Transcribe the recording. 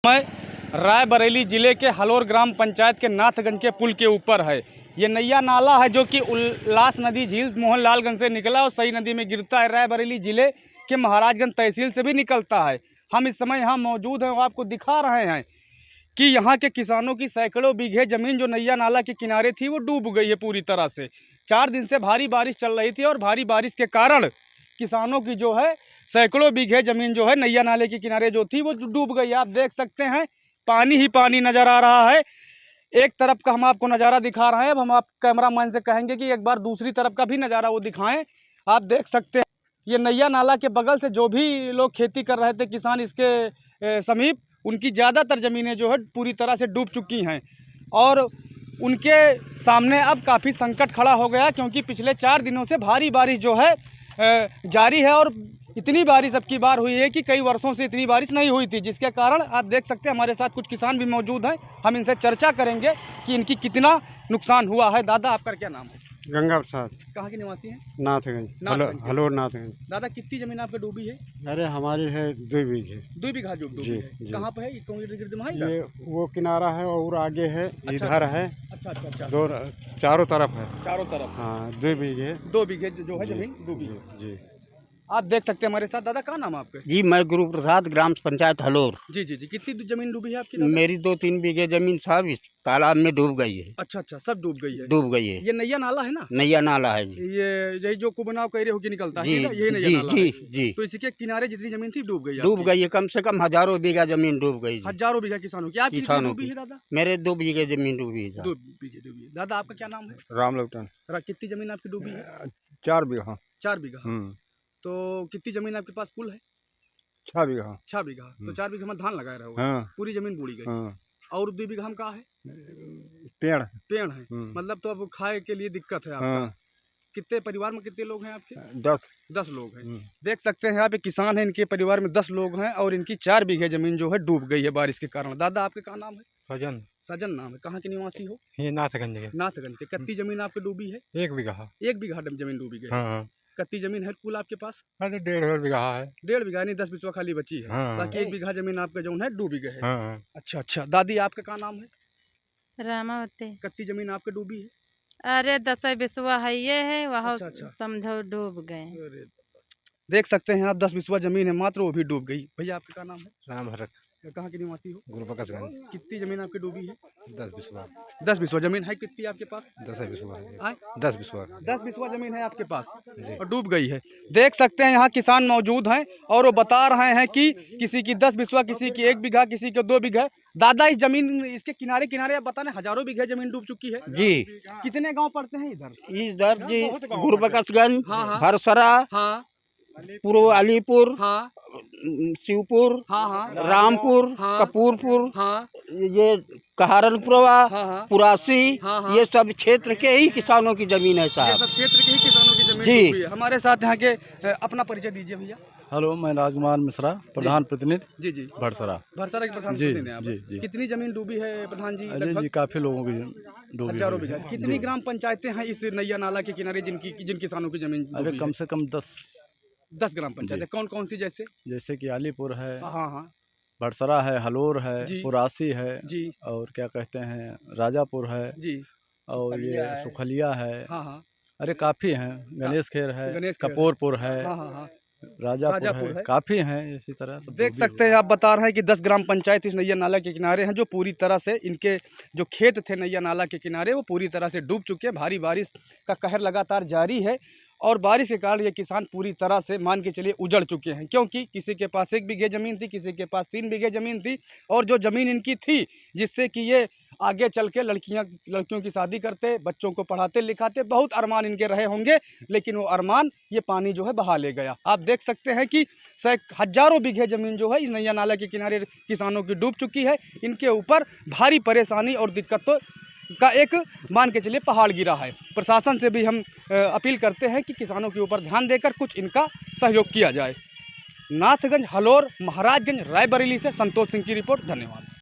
मैं रायबरेली ज़िले के हलोर ग्राम पंचायत के नाथगंज के पुल के ऊपर है। ये नैया नाला है जो कि उल्लास नदी झील मोहनलालगंज से निकला और सई नदी में गिरता है। रायबरेली ज़िले के महाराजगंज तहसील से भी निकलता है। हम इस समय यहाँ मौजूद हैं और आपको दिखा रहे हैं कि यहाँ के किसानों की सैकड़ों बीघे ज़मीन जो नैया नाला के किनारे थी वो डूब गई है पूरी तरह से। 4 दिन से भारी बारिश चल रही थी और भारी बारिश के कारण किसानों की जो है सैकड़ों बीघे ज़मीन जो है नैया नाले के किनारे जो थी वो डूब गई। आप देख सकते हैं पानी ही पानी नज़र आ रहा है। एक तरफ का हम आपको नज़ारा दिखा रहे हैं। अब हम आप कैमरामैन से कहेंगे कि एक बार दूसरी तरफ का भी नज़ारा वो दिखाएं। आप देख सकते हैं ये नैया नाला के बगल से जो भी लोग खेती कर रहे थे किसान इसके समीप, उनकी ज़्यादातर ज़मीनें जो है पूरी तरह से डूब चुकी हैं और उनके सामने अब काफ़ी संकट खड़ा हो गया क्योंकि पिछले 4 दिनों से भारी बारिश जो है जारी है और इतनी बारिश अब की बार हुई है कि कई वर्षों से इतनी बारिश नहीं हुई थी, जिसके कारण आप देख सकते हैं हमारे साथ कुछ किसान भी मौजूद हैं। हम इनसे चर्चा करेंगे कि इनकी कितना नुकसान हुआ है। दादा आपका क्या नाम है? गंगा प्रसाद। कहाँ के निवासी हैं? नाथगंज, हलोर नाथगंज। दादा कितनी ज़मीन आपकी डूबी है? अरे हमारी है 2 बीघे। 2 बीघा जो डूबी है। कहाँ पे है? ये वो किनारा है और आगे है, इधर है। अच्छा। दो चारों तरफ है। चारों तरफ। हाँ 2 बीघे। 2 बीघे जो है ज़मीन डूबी है। जी आप देख सकते हैं हमारे साथ। दादा क्या नाम है आपका? जी मैं गुरु प्रसाद, ग्राम पंचायत हलोर। जी। कितनी ज़मीन डूबी है आपकी? मेरी 2-3 बीघे जमीन सब इस तालाब में डूब गई है। अच्छा सब डूब गई है। डूब गई है। ये नैया नाला है ना? नैया नाला है जी। ये यही जो कुबनाव कह रहे हो कि निकलता है जी ये नैया नाला है। जी। तो इसी के किनारे जितनी जमीन थी डूब गई। डूब गई है, कम से कम हजारों बीघा जमीन डूब गई। हजारों बीघा किसानों की। आपकी कितनी डूबी है दादा? मेरे 2 बीघे जमीन डूबी है। 2 बीघे डूबी है। दादा आपका क्या नाम है? राम लौटन। कितनी जमीन आपकी डूबी है? 4 बीघा। 4 बीघा। तो कितनी जमीन आपके पास कुल है? 6 बीघा। 6 बीघा। तो 4 बीघा में धान लगाए रहे हो। हाँ। पूरी जमीन बूढ़ी गई। हाँ। और 2 बीघा में क्या है? पेड़ है। मतलब तो अब खाए के लिए दिक्कत है आपका। हाँ। कितने परिवार में कितने लोग हैं आपके? 10 लोग हैं। देख सकते हैं यहाँ पे किसान हैं, इनके परिवार में 10 लोग हैं और इनकी 4 बीघे जमीन जो है डूब गई है बारिश के कारण। दादा आपके क्या नाम है? सजन नाम है। कहाँ के निवासी हो? ये नाथगंज के। नाथगंज के। कितनी जमीन आपकी डूबी है? 1 बीघा। 1 बीघा जमीन डूबी गई। हाँ। कितनी जमीन है कुल आपके पास? अरे 1.5 बीघा है। 1.5 बीघा नहीं, 10 बीसवा खाली बची है। हाँ। बाकी 1 बीघा जमीन आपका जो है डूबी गई है। हाँ। अच्छा। दादी आपका क्या नाम है? रामावती। कितनी जमीन आपके डूबी है? अरे 10 बिसवा है ये है वहाँ। अच्छा। समझो डूब गए। देख सकते हैं आप 10 बिसवा जमीन है मात्र, वो भी डूब गई। भैया आपका क्या नाम है? राम भरत। कहाँ के निवासी हो? गुरुप्रकाशगंज। कितनी जमीन आपकी डूबी है? 10 बिस्वा। 10 बिसवा जमीन है। कितनी आपके पास? 10 बिस्वा। 10 बिसवा जमीन है आपके पास और डूब गई है। देख सकते हैं यहाँ किसान मौजूद हैं और वो बता रहे हैं कि किसी की 10 बिसवा, किसी की 1 बीघा, किसी की 2 बीघा। दादा इस जमीन इसके किनारे किनारे आप बताने हजारों बीघे जमीन डूब चुकी है जी। कितने गाँव पड़ते हैं इधर? इधर जी गुरुप्रकाशगंज, हरसरा, हाँ, पूर्व अलीपुर, हाँ, शिवपुर, हाँ, रामपुर, हाँ, कपूरपुर, हाँ, ये कहारनपुरवा, हाँ, पुरासी, हाँ। ये सब क्षेत्र के ही किसानों की जमीन है ये साहब। सब क्षेत्र के ही किसानों की जमीन जी। डूबी है। हमारे साथ यहाँ के अपना परिचय दीजिए भैया। हेलो, मैं राजकुमार मिश्रा, प्रधान प्रतिनिधि जी। भड़सरा। भड़सरा के प्रधान जी, प्रतिनिधि हैं आप। जी। कितनी जमीन डूबी है प्रधान जी? अजय जी, काफी लोगों की डूबी हजारों हुई बीघा। है। कितनी जी। ग्राम पंचायतें हैं इस नैया नाला के किनारे जिन किसानों की जमीन अरे डूबी कम है? से कम 10 ग्राम पंचायतें। कौन कौन सी जैसे? जैसे कि अलीपुर है, हाँ, भड़सरा है, हलोर है, जी। पुरासी है, जी, और क्या कहते हैं राजापुर है, जी, और ये सुखलिया है। हाँ, अरे काफी हैं, गणेश खेर है, गणेश खेर है। कपूरपुर है, हाँ। राजापुर है, है। काफी हैं इसी तरह सब देख डूबी सकते हैं आप बता रहे हैं कि 10 ग्राम पंचायत इस नैया नाला के किनारे हैं जो पूरी तरह से इनके जो खेत थे नैया नाला के किनारे वो पूरी तरह से डूब चुके हैं। भारी बारिश का कहर लगातार जारी है और बारिश के कारण ये किसान पूरी तरह से मान के चलिए उजड़ चुके हैं क्योंकि किसी के पास 1 बीघे ज़मीन थी, किसी के पास 3 बीघे ज़मीन थी और जो ज़मीन इनकी थी जिससे कि ये आगे चल के लड़कियों की शादी करते, बच्चों को पढ़ाते लिखाते, बहुत अरमान इनके रहे होंगे, लेकिन वो अरमान ये पानी जो है बहा ले गया। आप देख सकते हैं कि हजारों बीघे ज़मीन जो है इस नैया नाला के किनारे किसानों की डूब चुकी है। इनके ऊपर भारी परेशानी और दिक्कतों का एक मान के चलिए पहाड़ गिरा है। प्रशासन से भी हम अपील करते हैं कि किसानों के ऊपर ध्यान देकर कुछ इनका सहयोग किया जाए। नाथगंज, हलोर, महाराजगंज, रायबरेली से संतोष सिंह की रिपोर्ट। धन्यवाद।